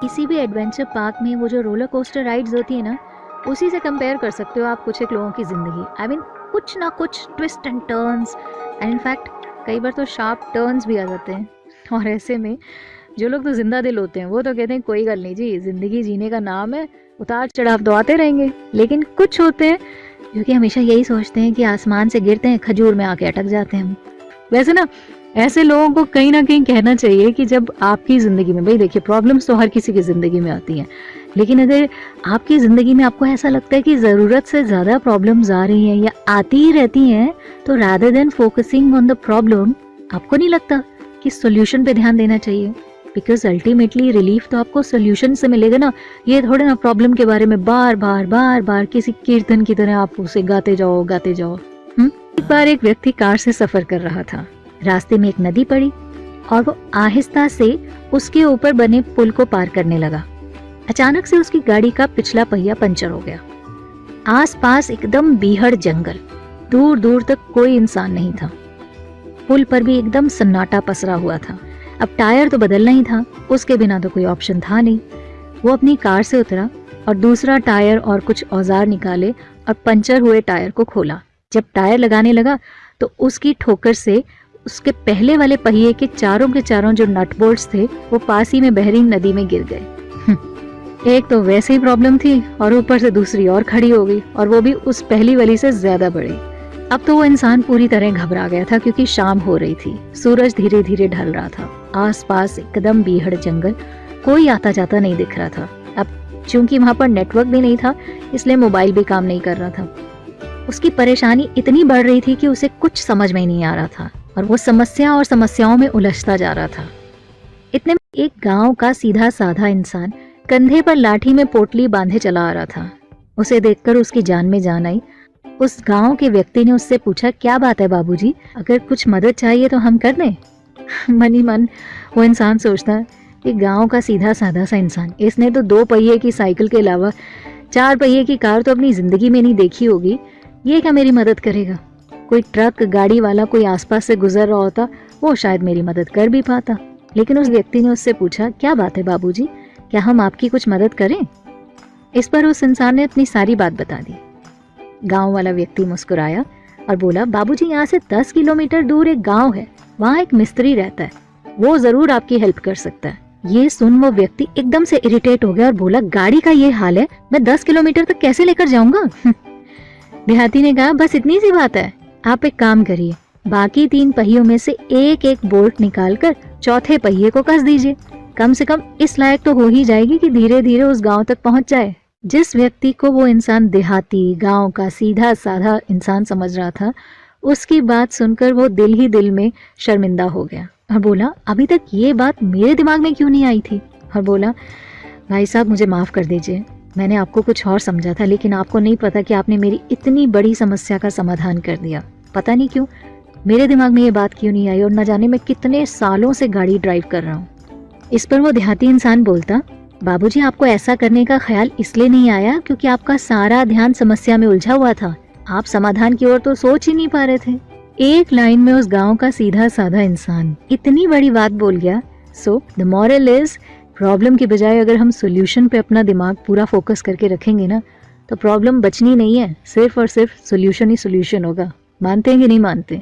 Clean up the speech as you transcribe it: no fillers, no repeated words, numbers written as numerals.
किसी भी adventure park में वो जो रोलर कोस्टर राइड्स होती है ना, उसी से कंपेयर कर सकते हो आप कुछ एक लोगों की ज़िंदगी। आई मीन कुछ ना कुछ twist and turns, and in fact कई बार तो शार्प टर्न्स भी आ जाते हैं। और ऐसे में जो लोग तो जिंदा दिल होते हैं वो तो कहते हैं कोई गल नहीं जी, ज़िंदगी जीने का नाम है, उतार चढ़ाव तो आते रहेंगे। लेकिन कुछ होते हैं जो कि हमेशा यही सोचते हैं कि आसमान से गिरते हैं, खजूर में आके अटक जाते हैं हम। वैसे ना ऐसे लोगों को कहीं ना कहीं कहना चाहिए कि जब आपकी ज़िंदगी में, भाई देखिए प्रॉब्लम्स तो हर किसी की ज़िंदगी में आती हैं, लेकिन अगर आपकी ज़िंदगी में आपको ऐसा लगता है कि ज़रूरत से ज़्यादा प्रॉब्लम्स आ रही हैं या आती ही रहती हैं, तो rather than focusing on the problem, आपको नहीं लगता कि सोल्यूशन पे ध्यान देना चाहिए? बिकॉज अल्टीमेटली रिलीफ तो आपको सोल्यूशन से मिलेगा ना। ये थोड़े ना प्रॉब्लम के बारे में बार बार किसी कीर्तन की तरह आप उसे गाते जाओ। एक बार एक व्यक्ति कार से सफ़र कर रहा था। रास्ते में एक नदी पड़ी और वो आहिस्ता से उसके ऊपर बने पुल को पार करने लगा। अचानक से उसकी गाड़ी का पिछला पहिया पंचर हो गया। आसपास एकदम बीहड़ जंगल, दूर दूर तक कोई इंसान नहीं था। पुल पर भी एकदम सन्नाटा पसरा हुआ था। अब टायर तो बदलना ही था, उसके बिना तो कोई ऑप्शन था नहीं। वो अपनी कार से उतरा और दूसरा टायर और कुछ औजार निकाले और पंचर हुए टायर को खोला। जब टायर लगाने लगा तो उसकी ठोकर से उसके पहले वाले पहिए के चारों जो नट बोल्ट्स थे वो पास ही में बहरी नदी में गिर गए। एक तो वैसे ही प्रॉब्लम थी और ऊपर से दूसरी और खड़ी हो गई, और वो भी उस पहली वाली से ज्यादा बड़ी। अब तो वो इंसान पूरी तरह घबरा गया था क्योंकि शाम हो रही थी, सूरज धीरे धीरे ढल रहा था। आसपास एकदम बीहड़ जंगल, कोई आता जाता नहीं दिख रहा था। अब चूंकि वहां पर नेटवर्क भी नहीं था, इसलिए मोबाइल भी काम नहीं कर रहा था। उसकी परेशानी इतनी बढ़ रही थी कि उसे कुछ समझ में नहीं आ रहा था और वो समस्या और समस्याओं में उलझता जा रहा था। इतने में एक गांव का सीधा साधा इंसान कंधे पर लाठी में पोटली बांधे चला आ रहा था। उसे देखकर उसकी जान में जान आई। उस गांव के व्यक्ति ने उससे पूछा, क्या बात है बाबूजी, अगर कुछ मदद चाहिए तो हम कर दें? मन ही मन वो इंसान सोचता है कि गांव का सीधा साधा सा इंसान, इसने तो 2 पहिए की साइकिल के अलावा 4 पहिए की कार तो अपनी जिंदगी में नहीं देखी होगी, ये क्या मेरी मदद करेगा? कोई ट्रक गाड़ी वाला कोई आसपास से गुजर रहा होता, वो शायद मेरी मदद कर भी पाता। लेकिन उस व्यक्ति ने उससे पूछा, क्या बात है बाबूजी, क्या हम आपकी कुछ मदद करें? इस पर उस इंसान ने अपनी सारी बात बता दी। गांव वाला व्यक्ति मुस्कुराया और बोला, बाबूजी यहाँ से 10 किलोमीटर दूर एक गांव है, वहाँ एक मिस्त्री रहता है, वो जरूर आपकी हेल्प कर सकता है। ये सुन वो व्यक्ति एकदम से इरिटेट हो गया और बोला, गाड़ी का ये हाल है, मैं 10 किलोमीटर तक कैसे लेकर जाऊंगा? देहाती ने कहा, बस इतनी सी बात है, आप एक काम करिए, बाकी 3 पहियों में से एक बोल्ट निकाल कर चौथे पहिए को कस दीजिए, कम से कम इस लायक तो हो ही जाएगी कि धीरे धीरे उस गांव तक पहुंच जाए। जिस व्यक्ति को वो इंसान देहाती गांव का सीधा साधा इंसान समझ रहा था, उसकी बात सुनकर वो दिल ही दिल में शर्मिंदा हो गया और बोला, अभी तक ये बात मेरे दिमाग में क्यों नहीं आई थी? और बोला, भाई साहब मुझे माफ़ कर दीजिए, मैंने आपको कुछ और समझा था, लेकिन आपको नहीं पता कि आपने मेरी इतनी बड़ी समस्या का समाधान कर दिया। पता नहीं क्यों मेरे दिमाग में ये बात क्यों नहीं आई, और न जाने मैं कितने सालों से गाड़ी ड्राइव कर रहा हूँ। इस पर वो देहाती इंसान बोलता, बाबूजी आपको ऐसा करने का ख्याल इसलिए नहीं आया क्योंकि आपका सारा ध्यान समस्या में उलझा हुआ था, आप समाधान की ओर तो सोच ही नहीं पा रहे थे। एक लाइन में उस गांव का सीधा साधा इंसान इतनी बड़ी बात बोल गया। So the moral is, problem की बजाय अगर हम सोल्यूशन पे अपना दिमाग पूरा फोकस करके रखेंगे ना, तो प्रॉब्लम बचनी नहीं है, सिर्फ और सिर्फ सोल्यूशन ही सोल्यूशन होगा। मानते हैं कि नहीं मानते?